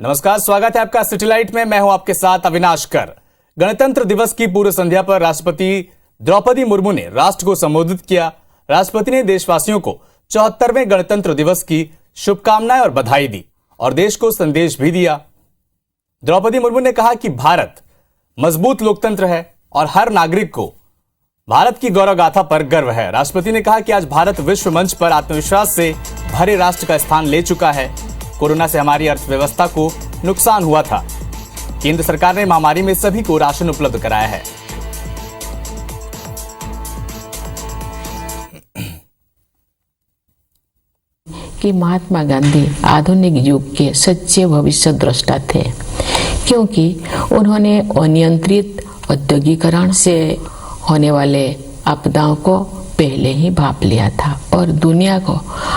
नमस्कार, स्वागत है आपका सिटीलाइट में। मैं हूं आपके साथ अविनाश कर। गणतंत्र दिवस की पूर्व संध्या पर राष्ट्रपति द्रौपदी मुर्मू ने राष्ट्र को संबोधित किया। राष्ट्रपति ने देशवासियों को 74वें गणतंत्र दिवस की शुभकामनाएं और बधाई दी और देश को संदेश भी दिया। द्रौपदी मुर्मू ने कहा कि भारत मजबूत लोकतंत्र है और हर नागरिक को भारत की गौरव गाथा पर गर्व है। राष्ट्रपति ने कहा कि आज भारत विश्व मंच पर आत्मविश्वास से भरे राष्ट्र का स्थान ले चुका है। कोरोना से हमारी अर्थव्यवस्था को नुकसान हुआ था। केंद्र सरकार ने महामारी में सभी को राशन उपलब्ध कराया है। कि महात्मा गांधी आधुनिक युग के सच्चे भविष्य द्रष्टा थे, क्योंकि उन्होंने अनियंत्रित औद्योगिकरण से होने वाले आपदाओं को पहले ही भांप लिया था और दुनिया को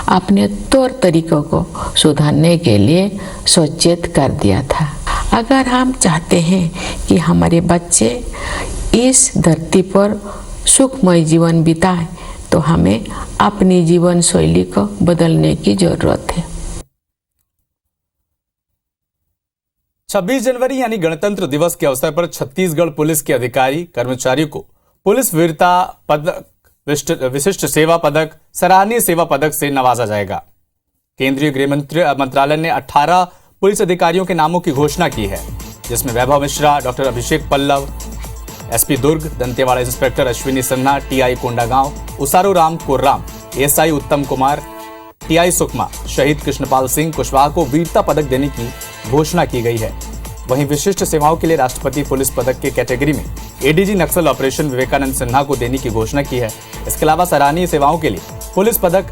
अपने तौर तरीकों को सुधारने के लिए सचेत कर दिया था। अगर हम चाहते हैं कि हमारे बच्चे इस धरती पर सुखमय जीवन बिताएं, तो हमें अपनी जीवन शैली को बदलने की जरूरत है। 26 जनवरी यानी गणतंत्र दिवस के अवसर पर छत्तीसगढ़ पुलिस के अधिकारी कर्मचारियों को पुलिस वीरता पदक, विशिष्ट सेवा पदक, सराहनीय सेवा पदक से नवाजा जाएगा। केंद्रीय गृह मंत्रालय ने 18 पुलिस अधिकारियों के नामों की घोषणा की है, जिसमें Vaibhav Mishra, doctor Abhishek Pallav, SP Durg, Dantewada inspector Ashwini Sinha, TI Kondagaon, Usaru Ram Korram, ASI Uttam Kumar, TI Sukma, शहीद कृष्णपाल सिंह कुशवाहा को वीरता पदक देने की घोषणा की गई है। वहीं विशिष्ट सेवाओं के लिए राष्ट्रपति पुलिस पदक के कैटेगरी में एडीजी नक्सल ऑपरेशन विवेकानंद सिन्हा को देने की घोषणा की है। इसके अलावा सराहनीय सेवाओं के लिए पुलिस पदक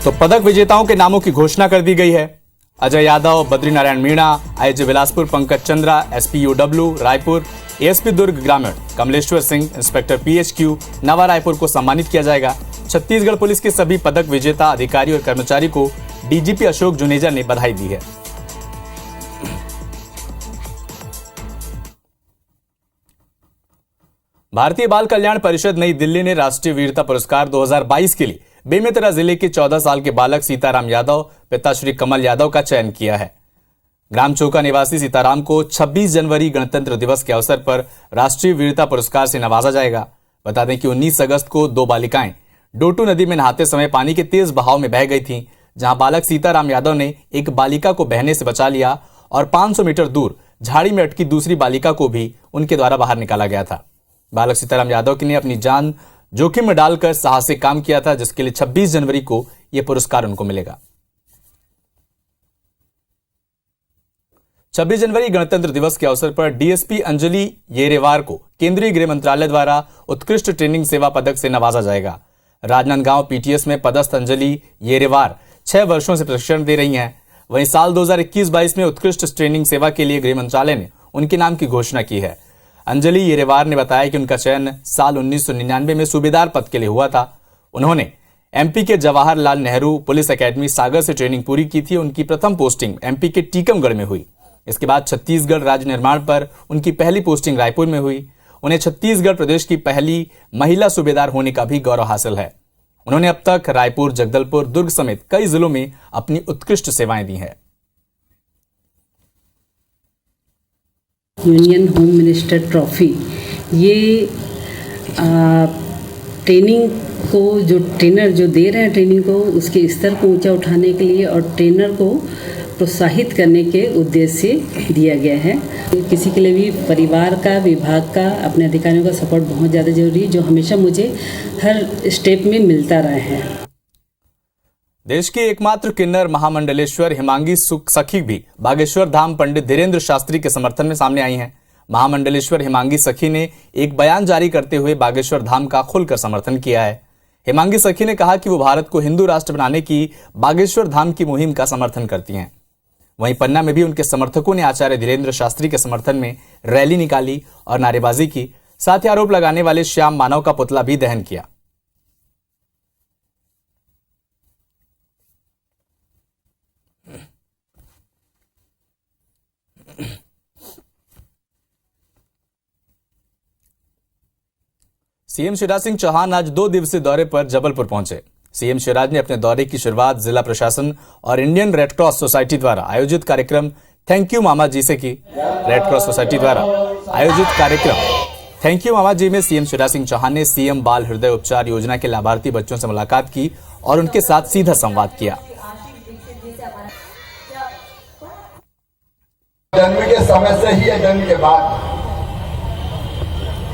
तो पदक विजेताओं के नामों की घोषणा कर दी गई है। Ajay Yadav, Badri Narayan Meena, IG Bilaspur Pankaj Chandra, SP UW Raipur, ASP Durg ग्रामीण कमलेश्वर सिंह, इंस्पेक्टर पीएचक्यू नवा रायपुर को सम्मानित किया जाएगा। छत्तीसगढ़ पुलिस के सभी पदक विजेता अधिकारी और कर्मचारी को डीजीपी अशोक जुनेजा ने बधाई दी है। भारतीय बाल कल्याण परिषद नई दिल्ली ने राष्ट्रीय वीरता पुरस्कार 2022 के लिए बेमेतरा जिले के 14 साल के बालक सीताराम यादव, पिता श्री कमल यादव का चयन किया है। ग्राम चौका निवासी सीताराम को 26 जनवरी गणतंत्र दिवस के अवसर पर राष्ट्रीय वीरता पुरस्कार से नवाजा जाएगा। बता दें कि 19 अगस्त को 2 बालिकाएं डोटू नदी में नहाते समय पानी के तेज बहाव में बह गई थीं, जहां बालक सीताराम यादव ने एक बालिका को बहने से बचा लिया और 500 मीटर दूर झाड़ी में अटकी दूसरी बालिका को भी उनके द्वारा बाहर निकाला गया था। बालक सीताराम यादव ने अपनी जान जोखिम में डालकर साहसिक काम किया था, जिसके लिए 26 जनवरी को यह पुरस्कार उनको मिलेगा। 26 जनवरी गणतंत्र दिवस के अवसर पर डीएसपी अंजलि येरेवार को केंद्रीय गृह मंत्रालय द्वारा उत्कृष्ट ट्रेनिंग सेवा पदक से नवाजा जाएगा। राजनांदगांव पीटीएस में पदस्थ अंजलि येरेवार 6 वर्षों से प्रशिक्षण दे रही हैं। वहीं साल 2021-22 में उत्कृष्ट ट्रेनिंग सेवा के लिए गृह मंत्रालय ने उनके नाम की घोषणा की है। अंजलि येरेवार ने बताया कि उनका चयन साल 1999 में सूबेदार पद के लिए हुआ था। उन्होंने एमपी के जवाहरलाल नेहरू पुलिस एकेडमी सागर से ट्रेनिंग पूरी की थी। उनकी प्रथम पोस्टिंग एमपी के टीकमगढ़ में हुई। इसके बाद छत्तीसगढ़ राज्य निर्माण पर उनकी पहली पोस्टिंग रायपुर में हुई। उन्हें छत्तीसगढ़ प्रदेश की पहली महिला सूबेदार होने का भी गौरव हासिल है। उन्होंने अब तक रायपुर, जगदलपुर, दुर्ग समेत कई जिलों में अपनी उत्कृष्ट सेवाएं दी हैं। यूनियन होम मिनिस्टर ट्रॉफी, ये ट्रेनिंग को जो ट्रेनर जो दे रहे हैं ट्रेनिंग को उसके स्तर को ऊंचा उठाने के लिए और ट्रेनर को प्रोत्साहित करने के उद्देश्य से दिया गया है। किसी के लिए भी परिवार का, विभाग का, अपने अधिकारियों का सपोर्ट बहुत ज़्यादा जरूरी है, जो हमेशा मुझे हर स्टेप में मिलता रहा है। देश की एकमात्र किन्नर महामंडलेश्वर हिमांगी सखी भी बागेश्वर धाम पंडित धीरेन्द्र शास्त्री के समर्थन में सामने आई हैं। महामंडलेश्वर हिमांगी सखी ने एक बयान जारी करते हुए बागेश्वर धाम का खुलकर समर्थन किया है। हिमांगी सखी ने कहा कि वो भारत को हिंदू राष्ट्र बनाने की बागेश्वर धाम की मुहिम का समर्थन करती हैं। वहीं पन्ना में भी उनके समर्थकों ने आचार्य धीरेन्द्र शास्त्री के समर्थन में रैली निकाली और नारेबाजी की। साथ ही आरोप लगाने वाले श्याम मानव का पुतला भी दहन किया। सीएम शिवराज सिंह चौहान आज 2 दिवसीय दौरे पर जबलपुर पहुंचे। सीएम शिवराज ने अपने दौरे की शुरुआत जिला प्रशासन और इंडियन रेड क्रॉस सोसाइटी द्वारा आयोजित कार्यक्रम थैंक यू मामा जी से की। रेड क्रॉस सोसाइटी द्वारा आयोजित कार्यक्रम थैंक यू मामा जी में सीएम शिवराज सिंह चौहान ने सीएम बाल हृदय उपचार योजना के लाभार्थी बच्चों से मुलाकात की और उनके साथ सीधा संवाद किया। जन्म के समय से ही या जन्म के बाद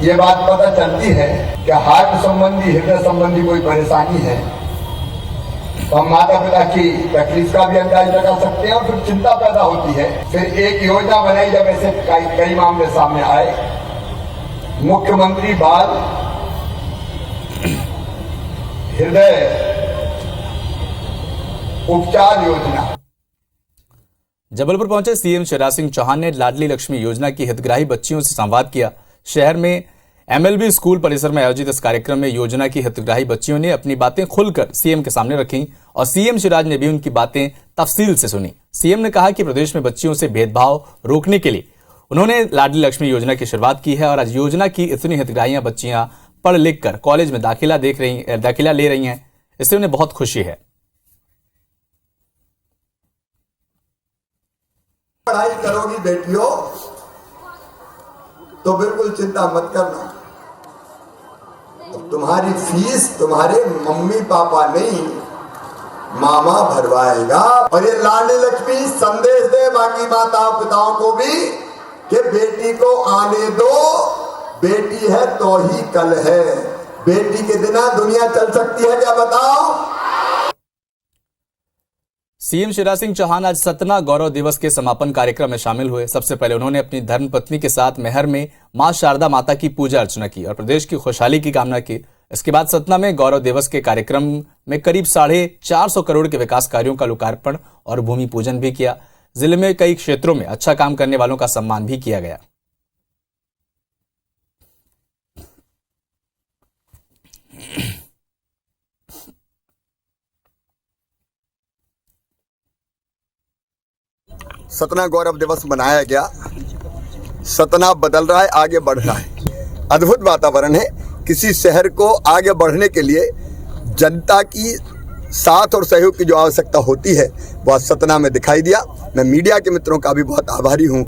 ये बात पता चलती है कि हार्ट संबंधी हृदय संबंधी कोई परेशानी है तो हम माता पिता की तकलीफ का भी अंदाज लगा सकते हैं और फिर चिंता पैदा होती है। फिर एक योजना बनाई जब ऐसे कई मामले सामने आए, मुख्यमंत्री बाल हृदय उपचार योजना। जबलपुर पहुंचे सीएम शिवराज सिंह चौहान ने लाडली लक्ष्मी योजना की हितग्राही बच्चियों से संवाद किया। शहर में एमएलबी स्कूल परिसर में आयोजित इस कार्यक्रम में योजना की हितग्राही बच्चियों ने अपनी बातें खुलकर सीएम के सामने रखी और सीएम शिवराज ने भी उनकी बातें तफसील से सुनी। सीएम ने कहा कि प्रदेश में बच्चियों से भेदभाव रोकने के लिए उन्होंने लाडली लक्ष्मी योजना की शुरुआत की है और आज योजना की इतनी हितग्राहियां बच्चियां पढ़ लिख कर कॉलेज में दाखिला ले रही हैं, इससे उन्हें बहुत खुशी है। पढ़ाई करोगी बेटियों तो बिल्कुल चिंता मत करना, तुम्हारी फीस तुम्हारे मम्मी पापा नहीं मामा भरवाएगा। और ये लाडली लक्ष्मी संदेश दे बाकी माता पिताओं को भी कि बेटी को आने दो, बेटी है तो ही कल है, बेटी के बिना दुनिया चल सकती है क्या बताओ। सीएम शिवराज सिंह चौहान आज सतना गौरव दिवस के समापन कार्यक्रम में शामिल हुए। सबसे पहले उन्होंने अपनी धर्मपत्नी के साथ मैहर में मां शारदा माता की पूजा अर्चना की और प्रदेश की खुशहाली की कामना की। इसके बाद सतना में गौरव दिवस के कार्यक्रम में करीब 450 करोड़ के विकास कार्यों का लोकार्पण और भूमि पूजन भी किया। जिले में कई क्षेत्रों में अच्छा काम करने वालों का सम्मान भी किया गया। सतना गौरव दिवस मनाया गया। सतना बदल रहा है, आगे बढ़ रहा है। अद्भुत वातावरण है। किसी शहर को आगे बढ़ने के लिए जनता की साथ और सहयोग की जो आवश्यकता होती है वह सतना में दिखाई दिया। मैं मीडिया के मित्रों का भी बहुत आभारी हूं।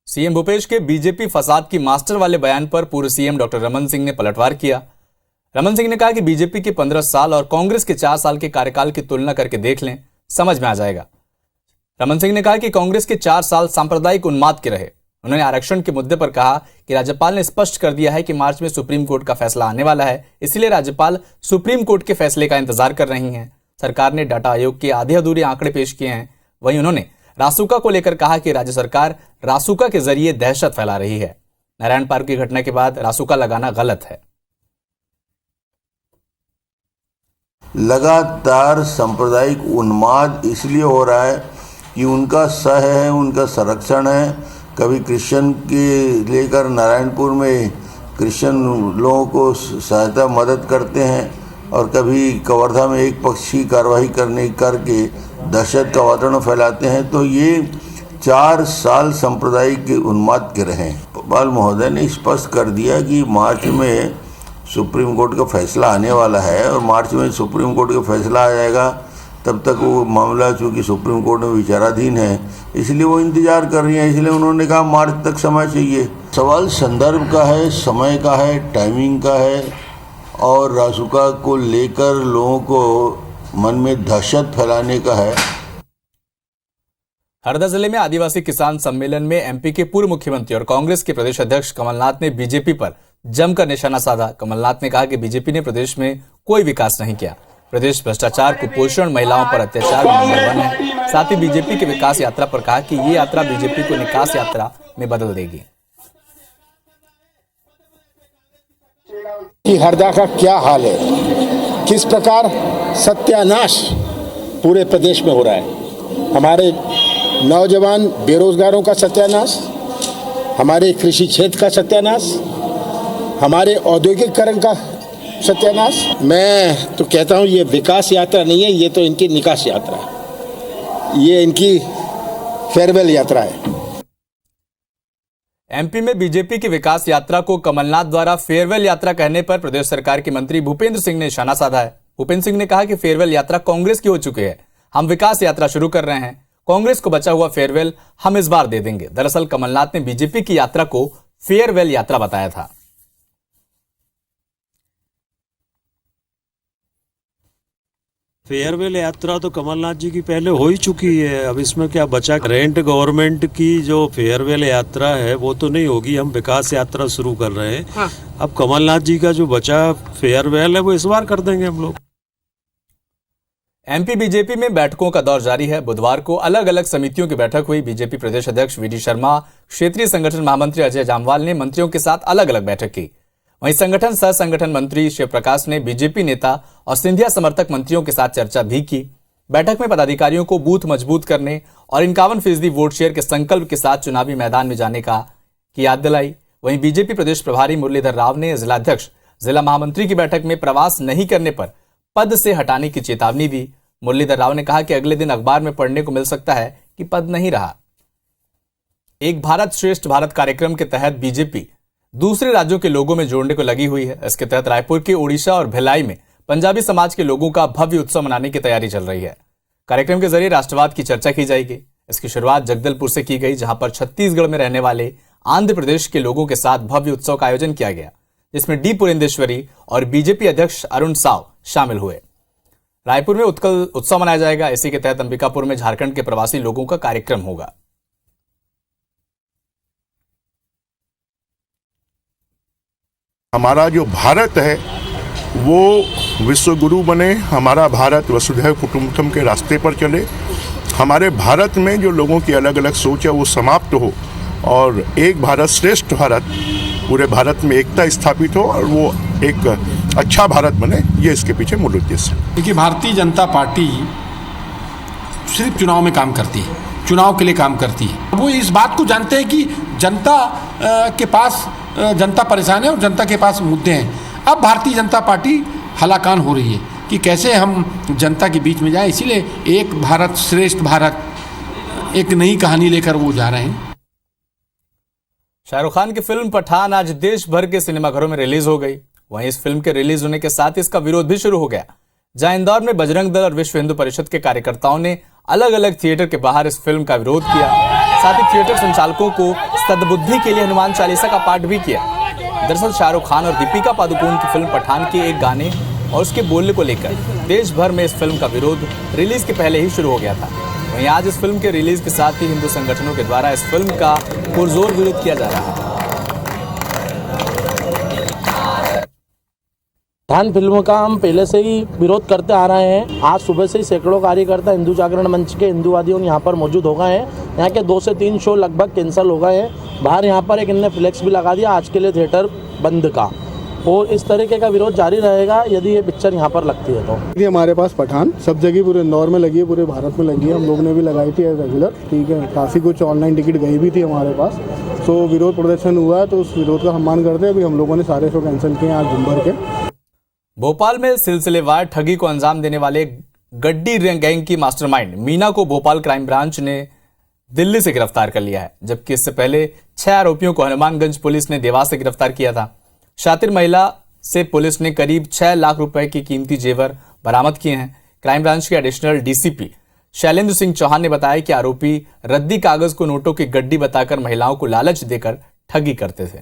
सीएम भूपेश के बीजेपी फसाद की मास्टर वाले बयान पर पूर्व सीएम डॉक्टर रमन सिंह ने पलटवार किया। रमन सिंह ने कहा कि बीजेपी के 15 साल और कांग्रेस के 4 साल के कार्यकाल की तुलना करके देख लें, समझ में आ जाएगा। रमन सिंह ने कहा कि कांग्रेस के 4 साल सांप्रदायिक उन्माद के रहे। उन्होंने आरक्षण के मुद्दे पर कहा कि राज्यपाल ने स्पष्ट कर दिया है कि मार्च में सुप्रीम कोर्ट का फैसला आने वाला है, इसलिए राज्यपाल सुप्रीम कोर्ट के फैसले का इंतजार कर रही हैं। सरकार ने डाटा आयोग के आधे अधूरे आंकड़े पेश किए हैं। वहीं उन्होंने रासुका को लेकर कहा कि राज्य सरकार रासुका के जरिए दहशत फैला रही है। नारायण पार्क की घटना के बाद रासुका लगाना गलत है। लगातार सांप्रदायिक उन्माद इसलिए हो रहा है कि उनका सह है, उनका संरक्षण है। कभी क्रिश्चियन के लेकर नारायणपुर में क्रिश्चियन लोगों को सहायता मदद करते हैं और कभी कवर्धा में एक पक्षी कार्रवाई करके दहशत का वातावरण फैलाते हैं। तो ये 4 साल सांप्रदायिक उन्माद के रहे। बाल महोदय ने स्पष्ट कर दिया कि मार्च में सुप्रीम कोर्ट का फैसला आने वाला है और मार्च में सुप्रीम कोर्ट का फैसला आ जाएगा। तब तक वो मामला चूँकि सुप्रीम कोर्ट में विचाराधीन है, इसलिए वो इंतजार कर रही हैं। इसलिए उन्होंने कहा मार्च तक समय चाहिए। सवाल संदर्भ का है, समय का है, टाइमिंग का है और रासुका को लेकर लोगों को मन में दहशत फैलाने का है। हरदा जिले में आदिवासी किसान सम्मेलन में एमपी के पूर्व मुख्यमंत्री और कांग्रेस के प्रदेश अध्यक्ष कमलनाथ ने बीजेपी पर जमकर निशाना साधा। कमलनाथ ने कहा कि बीजेपी ने प्रदेश में कोई विकास नहीं किया। प्रदेश भ्रष्टाचार, कुपोषण, महिलाओं पर अत्याचार में नंबर 1 है। साथ ही बीजेपी की विकास यात्रा पर कहा कि ये यात्रा बीजेपी को निकास यात्रा में बदल देगी। कि हरदा का क्या हाल है, किस प्रकार सत्यानाश पूरे प्रदेश में हो रहा है। हमारे नौजवान बेरोजगारों का सत्यानाश, हमारे कृषि क्षेत्र का सत्यानाश, हमारे औद्योगिकरण का सत्यानाश। मैं तो कहता हूँ ये विकास यात्रा नहीं है, ये तो इनकी निकास यात्रा है। ये इनकी फेयरवेल यात्रा है। एमपी में बीजेपी की विकास यात्रा को कमलनाथ द्वारा फेयरवेल यात्रा कहने पर प्रदेश सरकार के मंत्री भूपेंद्र सिंह ने निशाना साधा है। भूपेंद्र सिंह ने कहा कि फेयरवेल यात्रा कांग्रेस की हो चुकी है, हम विकास यात्रा शुरू कर रहे हैं, कांग्रेस को बचा हुआ फेयरवेल हम इस बार दे देंगे। दरअसल कमलनाथ ने बीजेपी की यात्रा को फेयरवेल यात्रा बताया था। फेयरवेल यात्रा तो कमलनाथ जी की पहले हो ही चुकी है, अब इसमें क्या बचा। रेंट गवर्नमेंट की जो फेयरवेल यात्रा है वो तो नहीं होगी, हम विकास यात्रा शुरू कर रहे हैं। हाँ। अब कमलनाथ जी का जो बचा फेयरवेल है वो इस बार कर देंगे हम लोग। एमपी बीजेपी में बैठकों का दौर जारी है। बुधवार को अलग अलग समितियों की बैठक हुई। बीजेपी प्रदेश अध्यक्ष वीडी शर्मा, क्षेत्रीय संगठन महामंत्री अजय जामवाल ने मंत्रियों के साथ अलग अलग बैठक की। वहीं संगठन सह संगठन मंत्री शिव प्रकाश ने बीजेपी नेता और सिंधिया समर्थक मंत्रियों के साथ चर्चा भी की। बैठक में पदाधिकारियों को बूथ मजबूत करने और 51% वोट शेयर के संकल्प के साथ चुनावी मैदान में जाने की याद दिलाई। वहीं बीजेपी प्रदेश प्रभारी मुरलीधर राव ने जिलाध्यक्ष, जिला महामंत्री की बैठक में प्रवास नहीं करने पर पद से हटाने की चेतावनी दी। मुरलीधर राव ने कहा कि अगले दिन अखबार में पढ़ने को मिल सकता है कि पद नहीं रहा। एक भारत श्रेष्ठ भारत कार्यक्रम के तहत बीजेपी दूसरे राज्यों के लोगों में जोड़ने को लगी हुई है। इसके तहत रायपुर के ओडिशा और भिलाई में पंजाबी समाज के लोगों का भव्य उत्सव मनाने की तैयारी चल रही है। कार्यक्रम के जरिए राष्ट्रवाद की चर्चा की जाएगी। इसकी शुरुआत जगदलपुर से की गई, जहां पर छत्तीसगढ़ में रहने वाले आंध्र प्रदेश के लोगों के साथ भव्य उत्सव का आयोजन किया गया, जिसमें डी पुरेंदेश्वरी और बीजेपी अध्यक्ष अरुण साव शामिल हुए। रायपुर में उत्कल उत्सव मनाया जाएगा। इसी के तहत अंबिकापुर में झारखंड के प्रवासी लोगों का कार्यक्रम होगा। हमारा जो भारत है वो विश्व गुरु बने, हमारा भारत वसुधैव कुटुंबकम के रास्ते पर चले, हमारे भारत में जो लोगों की अलग अलग सोच है वो समाप्त हो और एक भारत श्रेष्ठ भारत, पूरे भारत में एकता स्थापित हो और वो एक अच्छा भारत बने, ये इसके पीछे मूल उद्देश्य है। देखिए, भारतीय जनता पार्टी सिर्फ चुनाव में काम करती है, चुनाव के लिए काम करती है। वो इस बात को जानते हैं कि जनता के पास जनता परेशान है और जनता के पास मुद्दे हैं। अब भारतीय जनता पार्टी हलाकान हो रही है कि कैसे हम जनता के बीच में जाएं, इसीलिए एक भारत श्रेष्ठ भारत एक नई कहानी लेकर वो जा रहे हैं। शाहरुख खान की फिल्म पठान आज देश भर के सिनेमाघरों में रिलीज हो गई। वहीं इस फिल्म के रिलीज होने के साथ इसका विरोध भी शुरू हो गया। जहां इंदौर में बजरंग दल और विश्व हिंदू परिषद के कार्यकर्ताओं ने अलग अलग थिएटर के बाहर इस फिल्म का विरोध किया। साथ ही थिएटर संचालकों को सद्बुद्धि के लिए हनुमान चालीसा का पाठ भी किया। दरअसल शाहरुख खान और दीपिका पादुकोण की फिल्म पठान के एक गाने और उसके बोलने को लेकर देश भर में इस फिल्म का विरोध रिलीज के पहले ही शुरू हो गया था। वहीं आज इस फिल्म के रिलीज के साथ ही हिंदू संगठनों के द्वारा इस फिल्म का पुरजोर विरोध किया जा रहा है। पठान फिल्म का हम पहले से ही विरोध करते आ रहे हैं। आज सुबह से ही सैकड़ों कार्यकर्ता हिंदू जागरण मंच के हिंदूवादियों यहाँ पर मौजूद हो गए हैं। यहाँ के 2 से 3 शो लगभग कैंसिल हो गए हैं। बाहर यहाँ पर एक इनने फ्लेक्स भी लगा दिया आज के लिए थिएटर बंद का, और इस तरीके का विरोध जारी रहेगा यदि ये पिक्चर यहाँ पर लगती है तो। हमारे पास पठान सब जगह पूरे इंदौर में लगी है, पूरे भारत में लगी है। हम लोग ने भी लगाई थी रेगुलर, ठीक है। काफ़ी कुछ ऑनलाइन टिकट गई भी थी हमारे पास। तो विरोध प्रदर्शन हुआ है, तो उस विरोध का सम्मान करते हैं। अभी हम लोगों ने सारे शो कैंसिल किए आज दिन भर के। भोपाल में सिलसिलेवार ठगी को अंजाम देने वाले गड्डी गैंग की मास्टरमाइंड मीना को भोपाल क्राइम ब्रांच ने दिल्ली से गिरफ्तार कर लिया है, जबकि इससे पहले 6 आरोपियों को हनुमानगंज पुलिस ने देवास से गिरफ्तार किया था। शातिर महिला से पुलिस ने करीब 6 लाख रुपए की कीमती जेवर बरामद किए हैं। क्राइम ब्रांच के एडिशनल डीसीपी शैलेंद्र सिंह चौहान ने बताया कि आरोपी रद्दी कागज को नोटों की गड्डी बताकर महिलाओं को लालच देकर ठगी करते थे।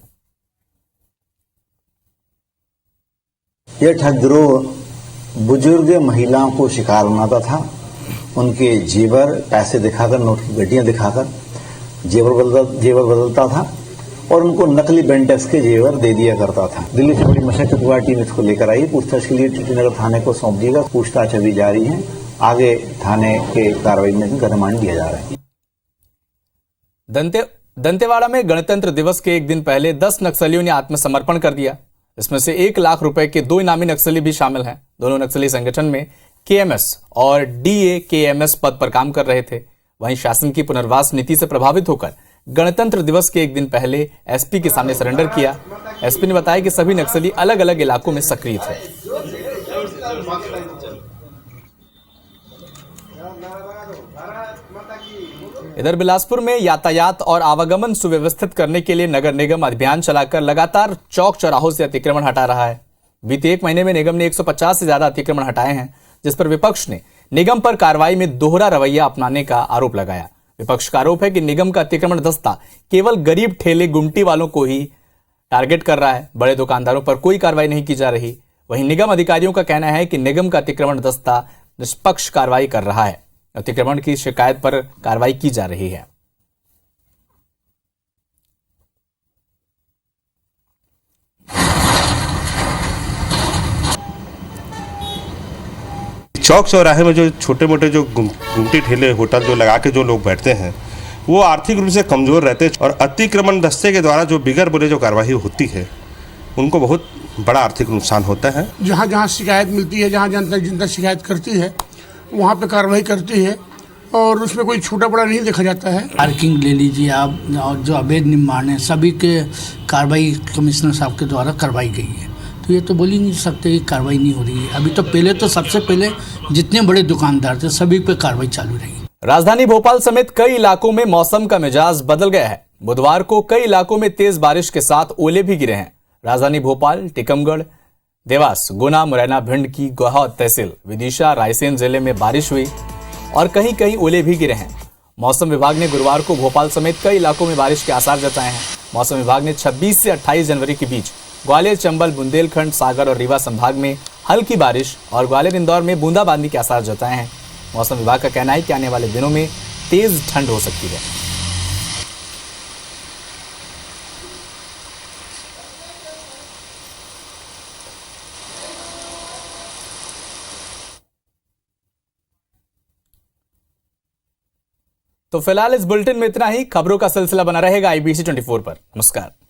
यह ठग गिरोह बुजुर्ग महिलाओं को शिकार बनाता था। उनके जेवर पैसे दिखाकर, नोट की गड्डियां दिखाकर जेवर बदलता था और उनको नकली बेंटेक्स के जेवर दे दिया करता था। दिल्ली से बड़ी मशक्कत हुआ, टीम इसको लेकर आई। पूछताछ के लिए टीटी नगर थाने को सौंप दिएगा। पूछताछ अभी जारी है, आगे थाने के कार्रवाई में इनका रिमांड दिया जा रहा है। दंतेवाड़ा में गणतंत्र दिवस के एक दिन पहले 10 नक्सलियों ने आत्मसमर्पण कर दिया। इसमें से 1 लाख रुपए के 2 इनामी नक्सली भी शामिल हैं। दोनों नक्सली संगठन में केएमएस और डीएकेएमएस पद पर काम कर रहे थे। वहीं शासन की पुनर्वास नीति से प्रभावित होकर गणतंत्र दिवस के एक दिन पहले एसपी के सामने सरेंडर किया। एसपी ने बताया कि सभी नक्सली अलग अलग इलाकों में सक्रिय थे। इधर बिलासपुर में यातायात और आवागमन सुव्यवस्थित करने के लिए नगर निगम अभियान चलाकर लगातार चौक चौराहों से अतिक्रमण हटा रहा है। बीते 1 महीने में निगम ने 150 से ज्यादा अतिक्रमण हटाए हैं, जिस पर विपक्ष ने निगम पर कार्रवाई में दोहरा रवैया अपनाने का आरोप लगाया। विपक्ष का आरोप है कि निगम का अतिक्रमण दस्ता केवल गरीब ठेले गुमटी वालों को ही टारगेट कर रहा है, बड़े दुकानदारों पर कोई कार्रवाई नहीं की जा रही। वहीं निगम अधिकारियों का कहना है कि निगम का अतिक्रमण दस्ता निष्पक्ष कार्रवाई कर रहा है, अतिक्रमण की शिकायत पर कार्रवाई की जा रही है। चौक चौराहे में जो छोटे मोटे जो गुमटी ठेले होटल जो लगा के जो लोग बैठते हैं वो आर्थिक रूप से कमजोर रहते हैं और अतिक्रमण दस्ते के द्वारा जो बिगर बोले जो कार्रवाई होती है उनको बहुत बड़ा आर्थिक नुकसान होता है। जहाँ जहाँ शिकायत मिलती है, जहाँ जनता शिकायत करती है वहाँ पे कार्रवाई करती है और उसमें कोई छोटा बड़ा नहीं देखा जाता है। पार्किंग ले लीजिए आप, और जो अवैध निर्माण है सभी के कार्रवाई कमिश्नर साहब के द्वारा करवाई गई है, तो ये तो बोल ही नहीं सकते कि कार्रवाई नहीं हो रही है। अभी तो पहले तो सबसे पहले जितने बड़े दुकानदार थे सभी पे कार्रवाई चालू रही। राजधानी भोपाल समेत कई इलाकों में मौसम का मिजाज बदल गया है। बुधवार को कई इलाकों में तेज बारिश के साथ ओले भी गिरे हैं। राजधानी भोपाल, टीकमगढ़, देवास, गुना, मुरैना, भिंड की गोहा तहसील, विदिशा, रायसेन जिले में बारिश हुई और कहीं कहीं ओले भी गिरे हैं। मौसम विभाग ने गुरुवार को भोपाल समेत कई इलाकों में बारिश के आसार जताए हैं। मौसम विभाग ने 26 से 28 जनवरी के बीच ग्वालियर, चंबल, बुंदेलखंड, सागर और रीवा संभाग में हल्की बारिश और ग्वालियर, इंदौर में बूंदाबांदी के आसार जताए हैं। मौसम विभाग का कहना है कि आने वाले दिनों में तेज ठंड हो सकती है। तो फिलहाल इस बुलेटिन में इतना ही। खबरों का सिलसिला बना रहेगा IBC 24 पर। नमस्कार।